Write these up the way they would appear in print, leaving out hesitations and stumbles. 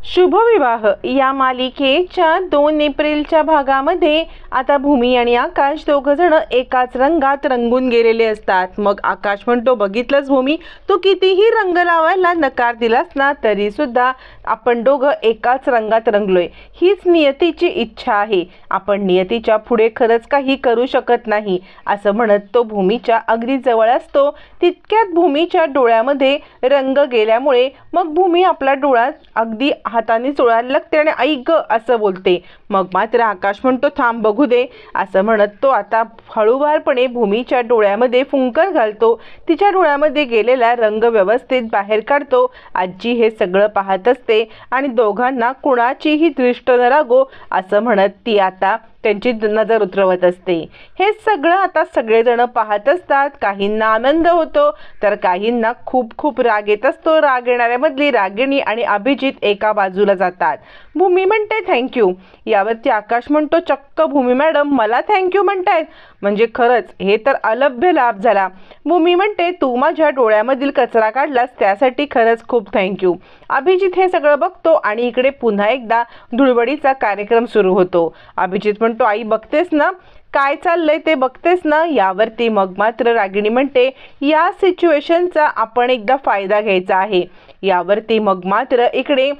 शुभविवाह या मालिकेच्या 2 एप्रिलच्या भागामध्ये आता भूमी आणि आकाश दोघ जण एकाच रंगात रंगून गेलेले असतात। मग आकाश म्हणतो, बघितलंस भूमी, तू कितीही रंग लावायला नकार दिलास ना तरी सुद्धा आपण दोघं एकाच रंगात रंगलोय। हीच नियतीची इच्छा आहे, आपण नियतीच्या पुढे खरंच काही करू शकत नाही असं म्हणत तो भूमीच्या अगदी जवळ असतो। तितक्यात भूमीच्या डोळ्यामध्ये रंग गेल्यामुळे मग भूमी आपला डोळा अगदी हाताने चोळायला लागते आणि आई ग असं बोलते। मग मात्र आकाश म्हणतो, थांब बघू दे असं म्हणत तो आता हळूवारपणे भूमीच्या डोळ्यामध्ये फुंकर घालतो। तिच्या डोळ्यामध्ये गेलेला रंग व्यवस्थित बाहेर काढतो। आजी हे सगळं पाहत असते आणि दोघांना कुणाचीही दृष्ट न लागो असं म्हणत ती आता त्यांची नजर उतरवत असते। हे सगळं आता सगळेजण पाहत असतात। काहींना आनंद होतो तर काहींना खूप खूप राग येत असतो। राग येणाऱ्यामधली रागिणी आणि अभिजित एका बाजूला जातात। भूमी म्हणते थँक्यू। यावरती आकाश म्हणतो, चक्क भूमी मॅडम मला थँक्यू म्हणतायत, म्हणजे खरंच हे तर अलभ्य लाभ झाला। भूमी म्हणते, तू माझ्या डोळ्यामधील कचरा काढलास त्यासाठी खरंच खूप थँक्यू। अभिजित हे सगळं बघतो आणि इकडे पुन्हा एकदा धुळवडीचा कार्यक्रम सुरू होतो। अभिजित म्हणतो, आई बघतेस ना काय चाललंय ते बघतेस ना। यावरती मग मात्र रागिणी म्हणते, या सिच्युएशनचा आपण एकदा फायदा घ्यायचा आहे। यावरती मग मात्र इकडे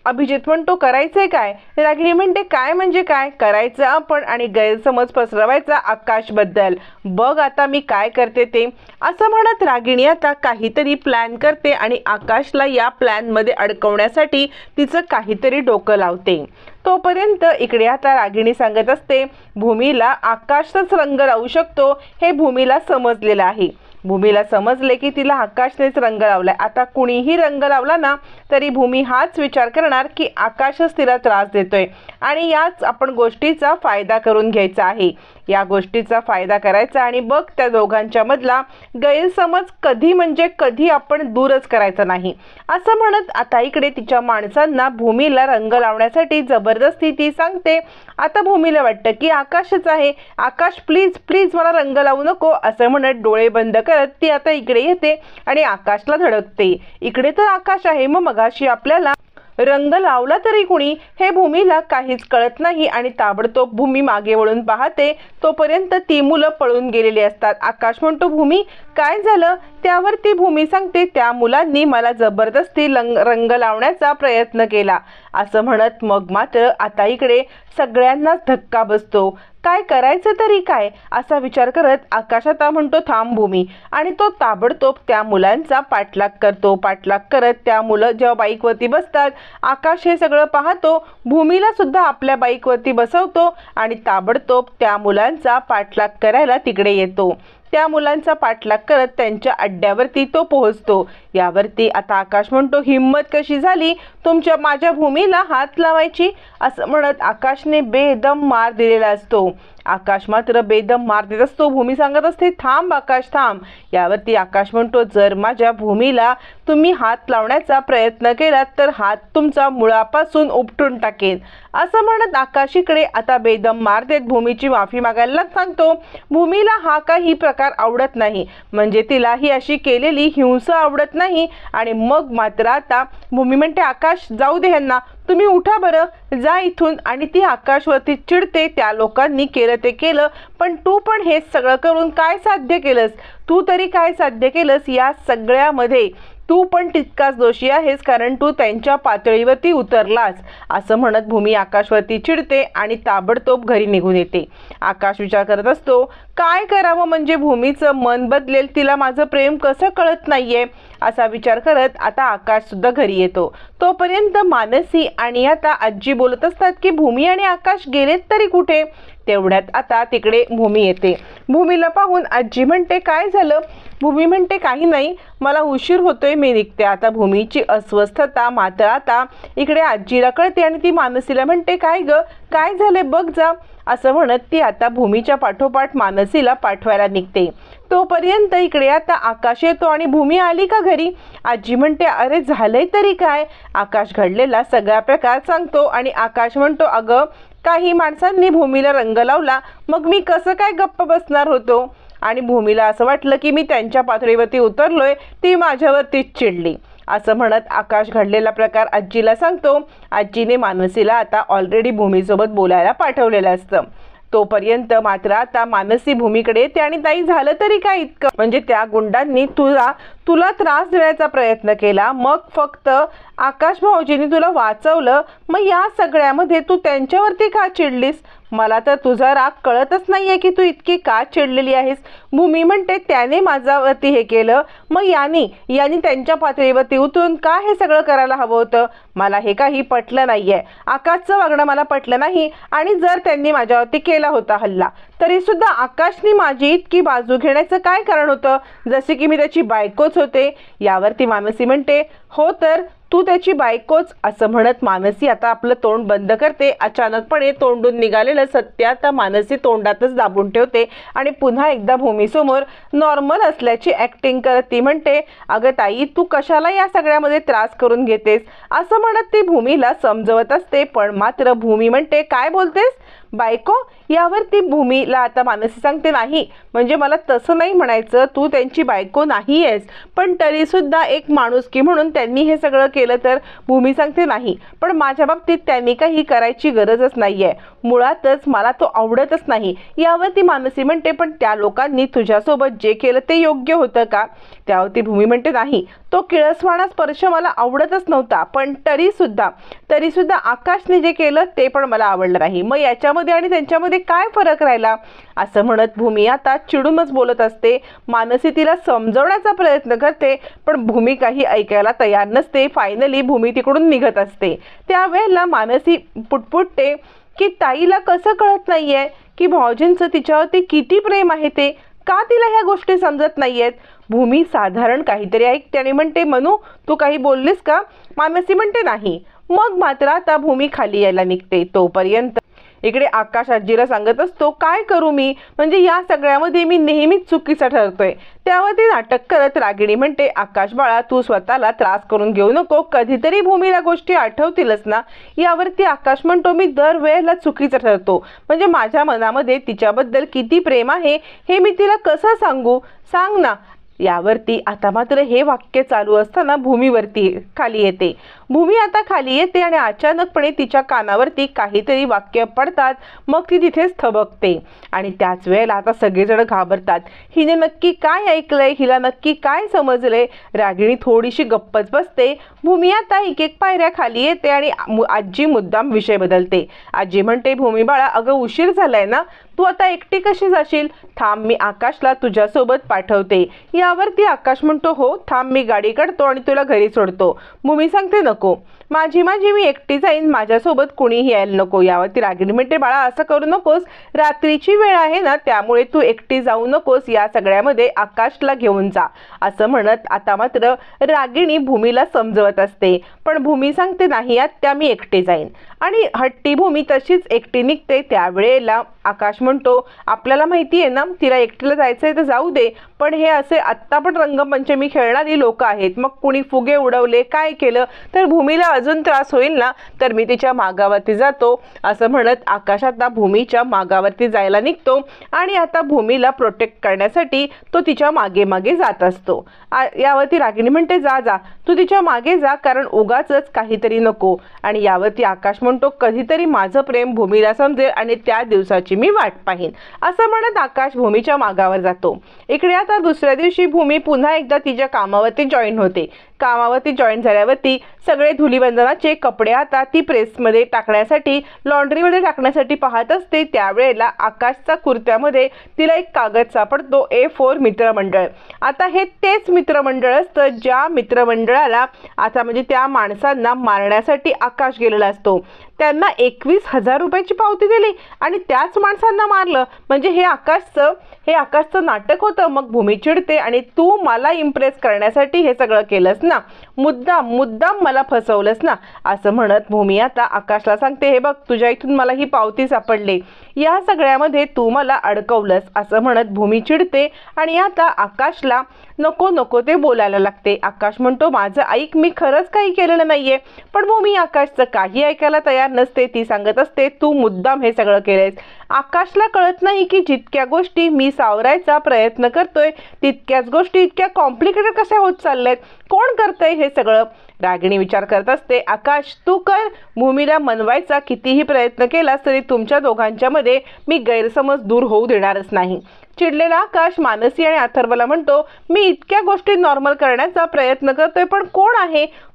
अभिजित म्हणतो, करायचंय काय? रागिणी म्हणते, काय म्हणजे काय करायचं आपण आणि गैरसमज पसरवायचा आकाशबद्दल, बघ आता मी काय करते ते असं म्हणत रागिणी आता काहीतरी प्लॅन करते आणि आकाशला या प्लॅनमध्ये अडकवण्यासाठी तिचं काहीतरी डोकं लावते। तोपर्यंत इकडे आता रागिणी सांगत असते, भूमीला आकाशच रंग लावू शकतो हे भूमीला समजलेलं आहे। भूमीला समजले की तिला आकाशनेच रंग लावलाय। आता कुणीही रंग लावला ना तरी भूमी हाच विचार करणार की आकाशच तिला त्रास देतोय आणि याच आपण गोष्टीचा फायदा करून घ्यायचा आहे। या गोष्टीचा फायदा करायचा आणि बघ त्या दोघांच्या मधला गैरसमज कधी म्हणजे कधी आपण दूरच करायचा नाही असं म्हणत आता इकडे तिच्या माणसांना भूमीला रंग लावण्यासाठी जबरदस्ती ती सांगते। आता भूमीला वाटतं की आकाशच आहे, आकाश प्लीज प्लीज मला रंग लावू नको असं म्हणत डोळे बंद करत ती आता इकडे येते आणि आकाशला धडकते। इकडे तर आकाश आहे, मग मगाशी आपल्याला रंग लावला तरी कुणी हे भूमीला काहीच कळत नाही आणि ताबडतोब भूमी मागे वळून पाहते। तोपर्यंत ती मुलं पळून गेलेली असतात। आकाश म्हणतो, भूमी काय झालं? त्यावरती भूमी सांगते, त्या मुलांनी मला जबरदस्ती रंग लावण्याचा प्रयत्न केला असं म्हणत मग मात्र आता इकडे सगळ्यांनाच धक्का बसतो। काय करायचं तरी काय असा विचार करत आकाश आता म्हणतो, थांब भूमी, आणि तो ताबडतोब त्या मुलांचा पाठलाग करतो। पाठलाग करत त्या मुलं जेव्हा बाईकवरती बसतात आकाश हे सगळं पाहतो। भूमीला सुद्धा आपल्या बाईकवरती बसवतो आणि ताबडतोब त्या मुलांचा पाठलाग करायला तिकडे येतो। त्या मुलांचा पाठलाग करत त्यांच्या अड्ड्यावरती तो पोहोचतो। यावरती आता आकाश म्हणतो, हिम्मत कशी झाली तुमच्या माझ्या भूमीला हात लावायची असं म्हणत आकाशने बेदम मार दिलेला असतो। आकाश मात्र बेदम मार देत असतो। भूमी सांगत असते, थांब आकाश थांब। यावरती आकाश म्हणतो, जर माझ्या भूमीला तुम्ही हात लावण्याचा प्रयत्न केलात तर हात तुमचा मुळापासून उपटून टाकेन असं म्हणत आकाश इकडे आता बेदम मार देत भूमीची माफी मागायला सांगतो। भूमीला हा काही प्रकार आवडत नाही, म्हणजे तिला ही अशी केलेली हिंसा आवडत नाही आणि मग मात्र आता भूमी म्हणते, आकाश जाऊ दे ह्यांना, तुम्ही उठा बरं, जा इथून। आणि ती आकाशवरती चिडते, त्या लोकांनी केलं ते केलं पण तू पण हे सगळं करून काय साध्य केलंस? तू तरी काय साध्य केलंस? या सगळ्यामध्ये तू पण तितकाच दोषी आहेस कारण तू त्यांच्या पातळीवरती उतरलास असं म्हणत भूमी आकाशवरती चिडते आणि ताबडतोब घरी निघून येते। आकाश विचार करत असतो, काय करावं म्हणजे भूमीचं मन बदलेल, तिला माझं प्रेम कसं कळत नाहीये असा विचार करत आता आकाश सुद्धा घरी येतो। तोपर्यंत मानसी आणि आता आजी बोलत असतात की भूमी आणि आकाश गेलेत तरी कुठे? तेवढ्यात आता तिकडे भूमी येते। भूमीला पाहून आजी म्हणते, काय झालं? भूमी म्हणते, काही नाही, मला उशीर होतोय, मी निघते। आता भूमीची अस्वस्थता मात्र आता इकडे आजीला कळते आणि ती मानसीला म्हणते, काय ग काय झाले बघ जा असं म्हणत ती आता भूमीच्या पाठोपाठ मानसीला पाठवायला निघते। तोपर्यंत इकडे आता आकाश येतो आणि भूमी आली का घरी? आजी म्हणते, अरे झालंय तरी काय? आकाश घडलेला सगळा प्रकार सांगतो आणि आकाश म्हणतो, अगं काही माणसांनी भूमीला रंग लावला, मग मी कसं काय गप्प बसणार होतो? आणि भूमीला असं वाटलं की मी त्यांच्या पातळीवरती उतरलोय, ती माझ्यावरतीच चिडली। असं म्हणत आकाश घडलेला प्रकार आजीला सांगतो. आजीने मानसीला आता ऑलरेडी भूमीसोबत बोलायला पाठवलेलं असतं. तोपर्यंत मात्र आता मानसी भूमीकडे येते आणि ताई झालं तरी काय इतकं, म्हणजे त्या गुंडांनी तुला त्रास देण्याचा प्रयत्न केला, मग फक्त आकाश भाऊजींनी तुला वाचवलं, मग या सगळ्यामध्ये तू त्यांच्यावरती का चिडलीस? मला तर तुझा राग कळतच नाहीये की तू इतकी का चिडलेली आहेस. भूमी म्हणते त्याने माझ्यावरती हे केलं, मग यांनी त्यांच्या पातळीवरती उतरून का हे सगळं करायला हवं होतं? मला हे काही पटलं नाहीये. आकाशचं वागणं मला पटलं नाही. आणि जर त्यांनी माझ्यावरती केला होता हल्ला तरी सुद्धा आकाशने माझी इतकी बाजू घेण्याचं काय कारण होतं? जसे की मी त्याची बायकोच होते. यावरती मानसी म्हणते हो तर तू त्याची बायकोच. असं म्हणत मानसी आता आपलं तोंड बंद करते. अचानकपणे तोंडून निघालेलं सत्य आता मानसी तोंडातच दाबून ठेवते आणि पुन्हा एकदा भूमीसमोर नॉर्मल असल्याची ॲक्टिंग करत ती म्हणते अगं ताई तू कशाला या सगळ्यामध्ये त्रास करून घेतेस? असं म्हणत ती भूमीला समजवत असते. पण मात्र भूमी म्हणते काय बोलतेस बायको? यावरती भूमीला आता मानसी सांगते नाही, म्हणजे मला तसं नाही म्हणायचं, तू त्यांची बायको नाही आहेस, पण तरीसुद्धा एक माणुसकी म्हणून त्यांनी हे सगळं केलं तर? भूमी सांगते नाही, पण माझ्या बाबतीत त्यांनी काही करायची गरजच नाही आहे, मुळातच मला तो आवडतच नाही. यावरती मानसी म्हणते पण त्या लोकांनी तुझ्यासोबत जे केलं ते योग्य होतं का? त्यावरती भूमी म्हणते नाही, तो किळसवाणा स्पर्श मला आवडतच नव्हता, पण तरीसुद्धा आकाशने जे केलं ते पण मला आवडलं नाही. मग याच्यामध्ये आणि त्यांच्यामध्ये काय फरक राहिला? असं म्हणत भूमी आता चिडूनच बोलत असते. मानसी तिला समजवण्याचा प्रयत्न करते पण भूमी काही ऐकायला तयार नसते. फायनली भूमी तिकडून निघत असते. त्यावेळेला मानसी पुटपुटते की ताईला कसं कळत नाहीये की भाऊजींचं तिच्यावरती किती प्रेम आहे ते? का तिला ह्या गोष्टी समजत नाहीयेत? भूमी साधारण काहीतरी ऐकते आणि म्हणते मनू तू काही बोललीस का? मानसी म्हणते नाही. मग मात्र आता भूमी खाली यायला निघते. तोपर्यंत इकडे आकाश आजीला सांगत असतो काय करू मी, म्हणजे या सगळ्यामध्ये मी नेहमीच चुकीचा ठरतोय. त्यावरती नाटक करत रागिणी म्हणते आकाश बाळा तू स्वतःला त्रास करून घेऊ नको, कधीतरी भूमीला गोष्टी आठवतीलच ना. यावरती आकाश म्हणतो मी दरवेळेला चुकीचा ठरतो, म्हणजे माझ्या मनामध्ये तिच्याबद्दल किती प्रेम आहे हे मी तिला कसं सांगू, सांग ना. यावरती आता मात्र हे वाक्य चालू असताना भूमीवरती खाली येते. भूमी आता खाली येते आणि अचानकपणे तिच्या कानावरती काहीतरी वाक्य पडतात. मग ती तिथेच थबकते आणि त्याच वेळेला आता सगळेजण घाबरतात. हिने नक्की काय ऐकलंय, हिला नक्की काय समजलंय? रागिणी थोडीशी गप्पच बसते. भूमी आता एक एक पायऱ्या खाली येते आणि आजी मुद्दाम विषय बदलते. आजी म्हणते भूमी बाळा अगं उशीर झालाय ना, तू आता एकटी कशी जाशील? थांब मी आकाशला तुझ्यासोबत पाठवते. यावरती आकाश म्हणतो हो थांब मी गाडी काढतो आणि तुला घरी सोडतो. भूमी सांगते नको, माझी मी एकटी जाईन, माझ्यासोबत कुणीही यायला नको. यावरती रागिणी म्हणते बाळा असं करू नकोस, रात्रीची वेळ आहे ना, त्यामुळे तू एकटी जाऊ नकोस, या सगळ्यामध्ये आकाशला घेऊन जा. असं म्हणत आता मात्र रागिणी भूमीला समजवत असते. पण भूमी सांगते नाही आत्या मी एकटी जाईन आणि हट्टी भूमी तशीच एकटी निघते. त्यावेळेला आकाश म्हणतो आपल्याला माहिती आहे ना तिला एकटीला जायचंय तर जाऊ दे, पण हे असे आत्ता पण रंगपंचमी खेळणारी लोक आहेत, मग कुणी फुगे उडवले काय केलं तर भूमीला अजून त्रास होईल ना, तर मी तिच्या मागावरती जातो. असं म्हणत आकाश आता भूमीच्या मागावरती जायला निघतो आणि आता भूमीला प्रोटेक्ट करण्यासाठी तो तिच्या मागे मागे जात असतो. यावरती रागिणी म्हणते जा जा तू तिच्या मागे जा, कारण उगाचच काहीतरी नको. आणि यावरती आकाश म्हणतो कधीतरी माझं प्रेम भूमीला समजेल आणि त्या दिवसाची मी वाट पाहीन. असं म्हणत आकाश भूमीच्या मागावर जातो. इकडे आता दुसऱ्या दिवशी भूमी पुन्हा एकदा तिच्या कामावरती जॉईन होते. कामावरती जॉईन झाल्यावरती सगळे धुलीवंदनाचे कपडे आता ती प्रेसमध्ये टाकण्यासाठी लॉन्ड्रीमध्ये टाकण्यासाठी पाहत असते. त्यावेळेला आकाशचा कुर्त्यामध्ये तिला एक कागद सापडतो, A4 मित्रमंडळ. आता हे तेच मित्रमंडळ असतं ज्या मित्रमंडळाला आता म्हणजे त्या माणसांना मारण्यासाठी आकाश गेलेला असतो. त्यांना 21,000 रुपयाची पावती दिली आणि त्याच माणसांना मारलं, म्हणजे हे आकाशचं नाटक होतं. मग भूमी चिडते आणि तू मला इम्प्रेस करण्यासाठी हे सगळं केलंस ना, मुद्दाम मला फसवलंस ना, असं म्हणत भूमी आता आकाशला सांगते, हे बघ तुझ्या इथून मला ही पावती सापडली, या सगळ्यामध्ये तू मला अडकवलंस, असं म्हणत भूमी चिडते आणि आता आकाशला नको नको ते बोलायला लागते. आकाश म्हणतो, माझं ऐक, मी खरंच काही केलेलं नाहीये. पण भूमी आकाशचं काही ऐकायला तयार नसते. ती सांगत असते, तू मुद्दाम हे सगळं केलंयस. आकाशला कळत नाही की जितक्या गोष्टी मी सावरायचा प्रयत्न करतोय तितक्याच गोष्टी इतक्या कॉम्प्लिकेटेड कशा होत चालल्यात, कोण करतंय हे सगळं. रागिणी विचार करत असते, आकाश तू कर. भूमीला मनवायचा कितीही प्रयत्न केलास तरी तुमच्या दोघांच्या मध्ये मी गैरसमज दूर होऊ देणारच नाही. चिडलेला आकाश मानसी आणि अथर्वला म्हणतो, मी इतक्या गोष्टी नॉर्मल करण्याचा प्रयत्न करतोय, पण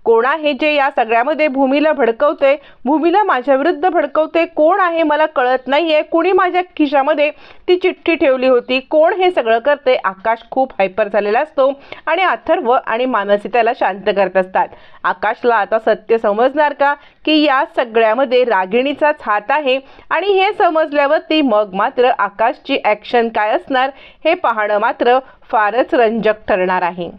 कोण आहे जे या सगळ्यामध्ये भूमीला भडकवतोय, भूमीला माझ्या विरुद्ध भडकवतोय, कोण आहे मला कळत नाहीये. कुणी माझ्या खिशामध्ये ती चिठ्ठी ठेवली होती, कोण हे सगळं करते. आकाश खूप हायपर झालेला असतो आणि अथर्व आणि मानसी त्याला शांत करत असतात. आकाशला आता सत्य समजणार का की या सगळ्यामध्ये रागिणीचाच हात आहे, आणि हे समजल्यावरती मग मात्र आकाशची ॲक्शन काय असणार हे पाहणं मात्र फारच रंजक ठरणार आहे.